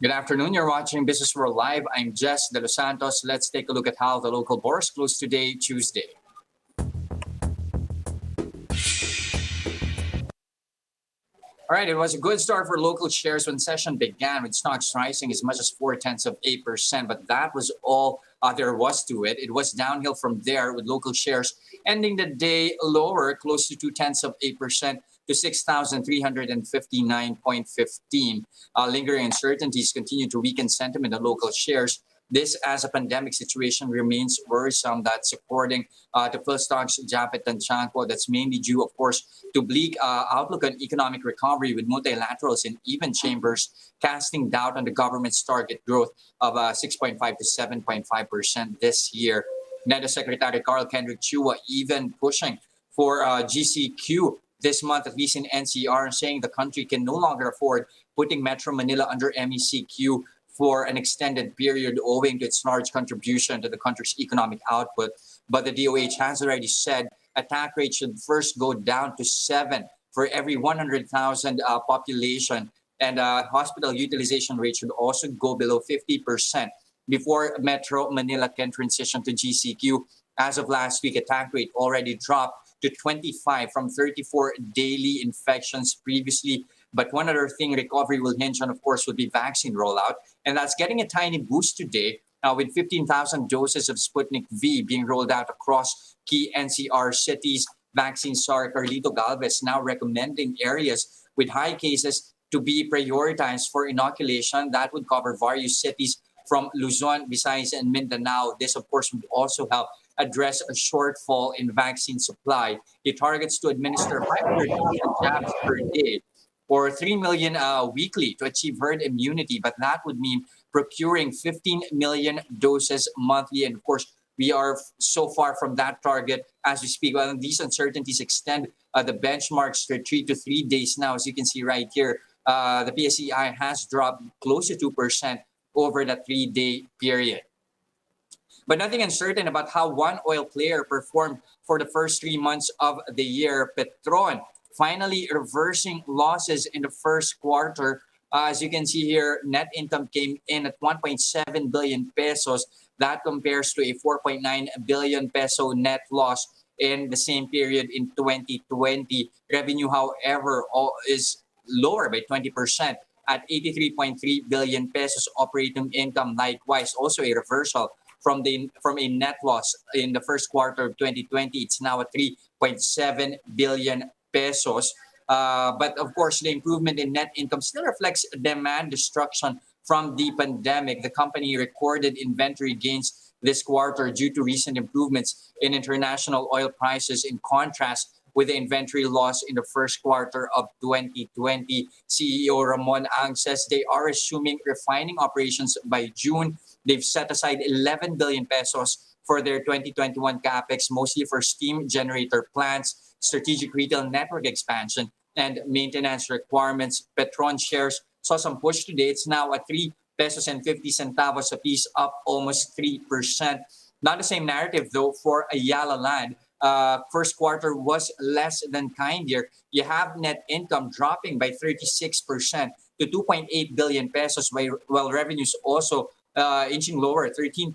Good afternoon. You're watching Businessworld Live. I'm Jes Delos Santos. Let's take a look at how the local bourse closed today, Tuesday. All right, it was a good start for local shares when session began, with stocks rising as much as 0.4%, but that was all there was to it. It was downhill from there, with local shares ending the day lower, close to 0.2% to 6,359.15. Lingering uncertainties continue to weaken sentiment in local shares. This as a pandemic situation remains worrisome. That's according to Phil Stock's Japet and Chanko. That's mainly due, of course, to bleak outlook on economic recovery, with multilaterals in even chambers casting doubt on the government's target growth of 6.5 to 7.5% this year. NEDA Secretary Carl Kendrick Chua even pushing for GCQ this month, at least in NCR, saying the country can no longer afford putting Metro Manila under MECQ for an extended period owing to its large contribution to the country's economic output. But the DOH has already said attack rate should first go down to 7 for every 100,000 population, and hospital utilization rate should also go below 50% before Metro Manila can transition to GCQ. As of last week, attack rate already dropped to 25 from 34 daily infections previously. But one other thing recovery will hinge on, of course, would be vaccine rollout. And that's getting a tiny boost today, with 15,000 doses of Sputnik V being rolled out across key NCR cities. Vaccine czar Carlito Galvez now recommending areas with high cases to be prioritized for inoculation. That would cover various cities from Luzon, Visayas, and Mindanao. This, of course, would also help address a shortfall in vaccine supply. It targets to administer 500,000 jabs per day, or 3 million weekly, to achieve herd immunity. But that would mean procuring 15 million doses monthly. And of course, we are so far from that target as we speak. Well, these uncertainties extend the benchmarks to 3 to 3 days now. As you can see right here, the PSEi has dropped close to 2% over the 3-day period. But nothing uncertain about how one oil player performed for the first 3 months of the year. Petron finally reversing losses in the first quarter. As you can see here, net income came in at 1.7 billion pesos. That compares to a 4.9 billion peso net loss in the same period in 2020. Revenue, however, is lower by 20% at 83.3 billion pesos. Operating income, likewise, also a reversal from a net loss in the first quarter of 2020. It's now at 3.7 billion pesos. But of course, the improvement in net income still reflects demand destruction from the pandemic. The company recorded inventory gains this quarter due to recent improvements in international oil prices, in contrast with the inventory loss in the first quarter of 2020. CEO Ramon Ang says they are resuming refining operations by June. They've set aside 11 billion pesos for their 2021 capex, mostly for steam generator plants, strategic retail network expansion, and maintenance requirements. Petron shares saw some push today. It's now at 3 pesos and 50 centavos a piece, up almost 3%. Not the same narrative, though, for Ayala Land. First quarter was less than kind here. You have net income dropping by 36% to 2.8 billion pesos, while revenues also inching lower 13%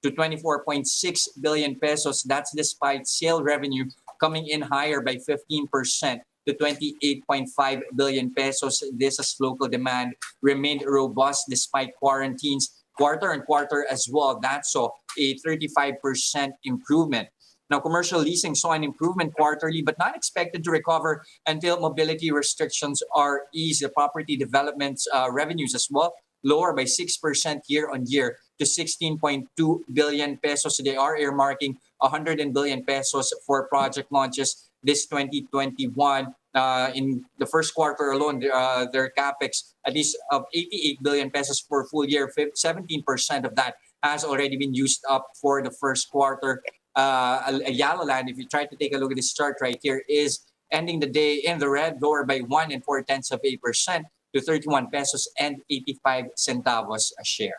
to 24.6 billion pesos. That's despite sale revenue coming in higher by 15% to 28.5 billion pesos. This as local demand remained robust despite quarantines. Quarter on quarter as well, that saw a 35% improvement. Now, commercial leasing saw an improvement quarterly, but not expected to recover until mobility restrictions are eased. The property development revenues as well, lower by 6% year on year to 16.2 billion pesos. They are earmarking 100 billion pesos for project launches this 2021. In the first quarter alone, their capex, at least of 88 billion pesos for full year, 17% of that has already been used up for the first quarter. Ayala Land, if you try to take a look at this chart right here, is ending the day in the red, lower by 1.4% to 31 pesos and 85 centavos a share.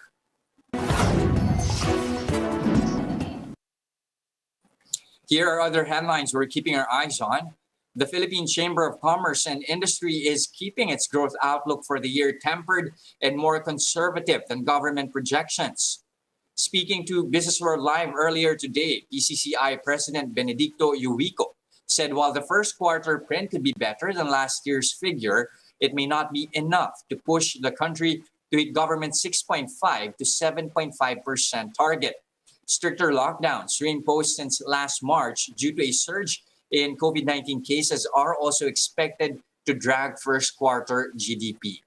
Here are other headlines we're keeping our eyes on. The Philippine Chamber of Commerce and Industry is keeping its growth outlook for the year tempered and more conservative than government projections. Speaking to Businessworld Live earlier today, PCCI President Benedicto Yuico said while the first quarter print could be better than last year's figure, it may not be enough to push the country to hit government's 6.5 to 7.5% target. Stricter lockdowns reimposed since last March due to a surge in COVID-19 cases are also expected to drag first quarter GDP.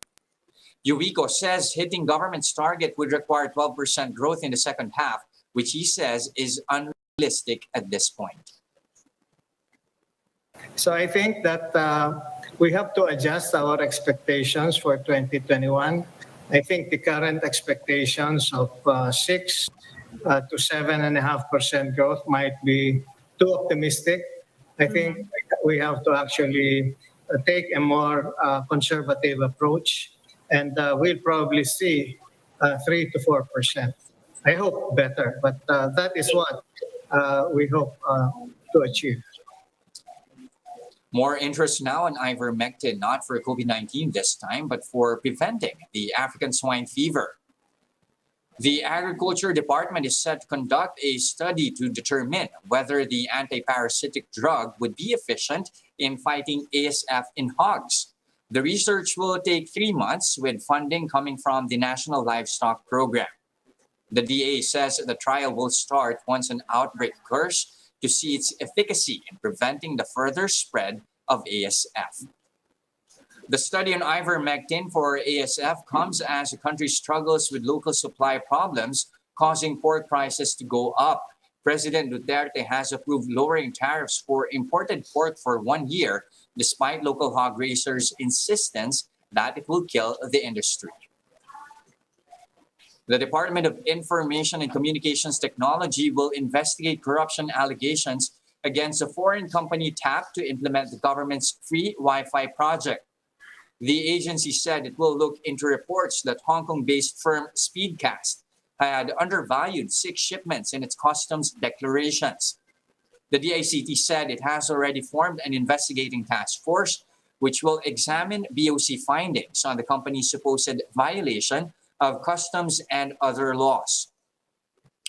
Yuico says hitting government's target would require 12% growth in the second half, which he says is unrealistic at this point. So I think that we have to adjust our expectations for 2021. I think the current expectations of 6 to 7.5% growth might be too optimistic. I think we have to actually take a more conservative approach, and we'll probably see 3 to 4%. I hope better, but that is what we hope to achieve. More interest now on ivermectin, not for COVID-19 this time, but for preventing the African swine fever. The Agriculture Department is set to conduct a study to determine whether the anti-parasitic drug would be efficient in fighting ASF in hogs. The research will take 3 months with funding coming from the National Livestock Program. The DA says the trial will start once an outbreak occurs to see its efficacy in preventing the further spread of ASF. The study on ivermectin for ASF comes as the country struggles with local supply problems, causing pork prices to go up. President Duterte has approved lowering tariffs for imported pork for 1 year, despite local hog raisers' insistence that it will kill the industry. The Department of Information and Communications Technology will investigate corruption allegations against a foreign company tapped to implement the government's free Wi-Fi project. The agency said it will look into reports that Hong Kong-based firm Speedcast had undervalued 6 shipments in its customs declarations. The DICT said it has already formed an investigating task force which will examine BOC findings on the company's supposed violation of customs and other laws.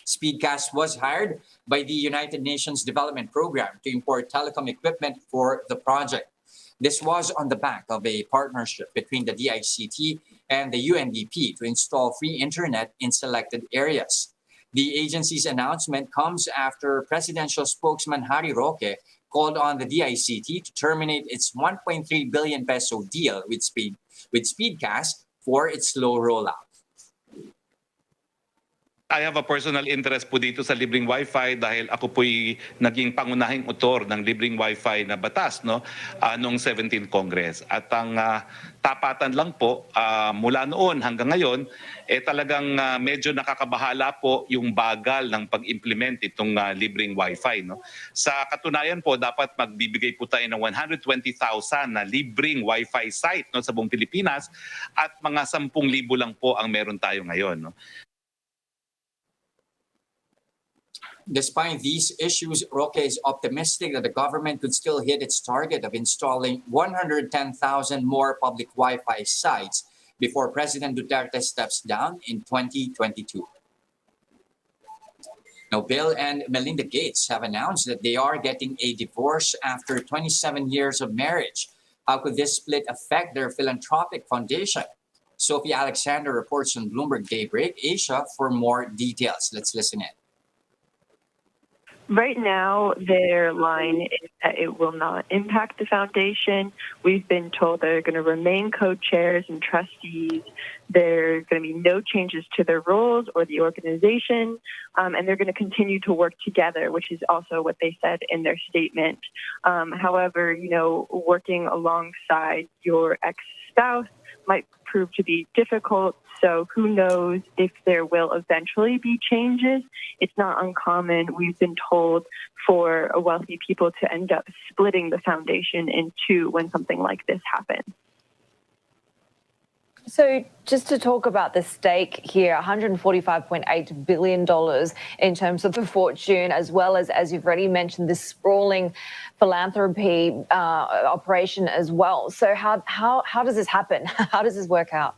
Speedcast was hired by the United Nations Development Program to import telecom equipment for the project. This was on the back of a partnership between the DICT and the UNDP to install free internet in selected areas. The agency's announcement comes after presidential spokesman Harry Roque called on the DICT to terminate its 1.3 billion peso deal with Speedcast for its slow rollout. I have a personal interest po dito sa libreng Wi-Fi dahil ako po'y naging pangunahing autor ng libreng Wi-Fi na batas noong 17th Congress. At ang tapatan lang po mula noon hanggang ngayon, talagang medyo nakakabahala po yung bagal ng pag-implement itong libreng Wi-Fi. Sa katunayan po, dapat magbibigay po tayo ng 120,000 na libreng Wi-Fi site sa buong Pilipinas at mga 10,000 lang po ang meron tayo ngayon. Despite these issues, Roque is optimistic that the government could still hit its target of installing 110,000 more public Wi-Fi sites before President Duterte steps down in 2022. Now, Bill and Melinda Gates have announced that they are getting a divorce after 27 years of marriage. How could this split affect their philanthropic foundation? Sophie Alexander reports on Bloomberg Daybreak Asia for more details. Let's listen in. Right now, their line is that it will not impact the foundation. We've been told they're going to remain co-chairs and trustees. There's going to be no changes to their roles or the organization, and they're going to continue to work together, which is also what they said in their statement. However, working alongside your ex-spouse might prove to be difficult. So who knows if there will eventually be changes. It's not uncommon, we've been told, for wealthy people to end up splitting the foundation in two when something like this happens. So just to talk about the stake here, $145.8 billion in terms of the fortune, as well as you've already mentioned, this sprawling philanthropy operation as well. So how does this happen? How does this work out?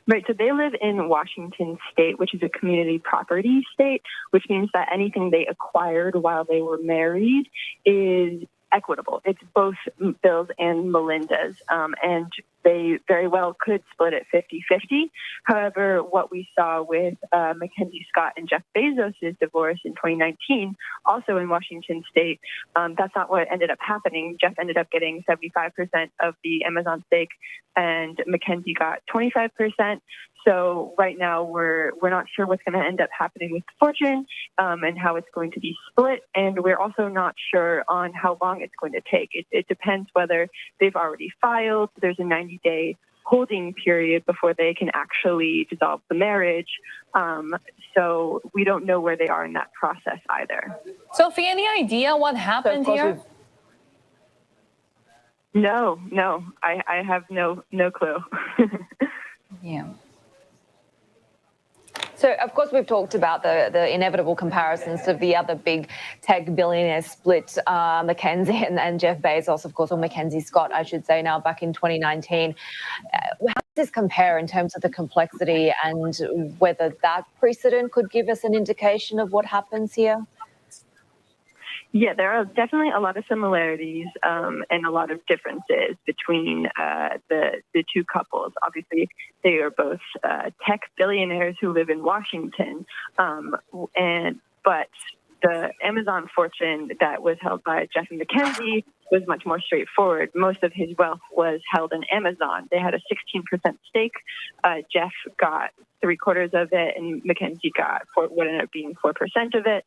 Right, so they live in Washington State, which is a community property state, which means that anything they acquired while they were married is equitable. It's both Bill's and Melinda's, and they very well could split it 50-50. However, what we saw with Mackenzie Scott and Jeff Bezos' divorce in 2019, also in Washington State, that's not what ended up happening. Jeff ended up getting 75% of the Amazon stake, and Mackenzie got 25%. So right now we're not sure what's going to end up happening with the fortune and how it's going to be split, and we're also not sure on how long it's going to take. It depends whether they've already filed. There's a 90-day holding period before they can actually dissolve the marriage. So we don't know where they are in that process either. Sophie, any idea what happened here? No, I have no clue. Yeah. So, of course, we've talked about the inevitable comparisons to the other big tech billionaire split, Mackenzie and Jeff Bezos, of course, or Mackenzie Scott, I should say now, back in 2019. How does this compare in terms of the complexity and whether that precedent could give us an indication of what happens here? Yeah, there are definitely a lot of similarities and a lot of differences between the two couples. Obviously, they are both tech billionaires who live in Washington, but the Amazon fortune that was held by Jeff and Mackenzie was much more straightforward. Most of his wealth was held in Amazon. They had a 16% stake. Jeff got 3/4 of it, and Mackenzie got what ended up being 4% of it.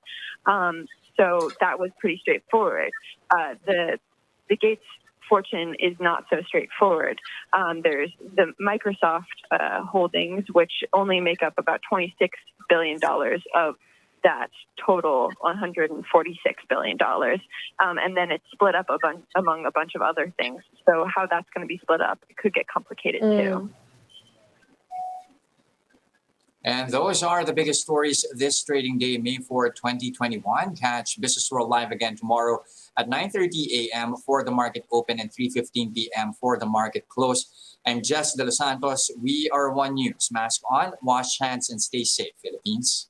So that was pretty straightforward. The Gates fortune is not so straightforward. There's the Microsoft holdings, which only make up about $26 billion of that total $146 billion. And then it's split up among a bunch of other things. So how that's going to be split up, it could get complicated too. And those are the biggest stories this trading day, May 4, 2021. Catch Businessworld live again tomorrow at 9:30 a.m. for the market open and 3:15 p.m. for the market close. I'm Jes Delos Santos. We are One News. Mask on, wash hands, and stay safe, Philippines.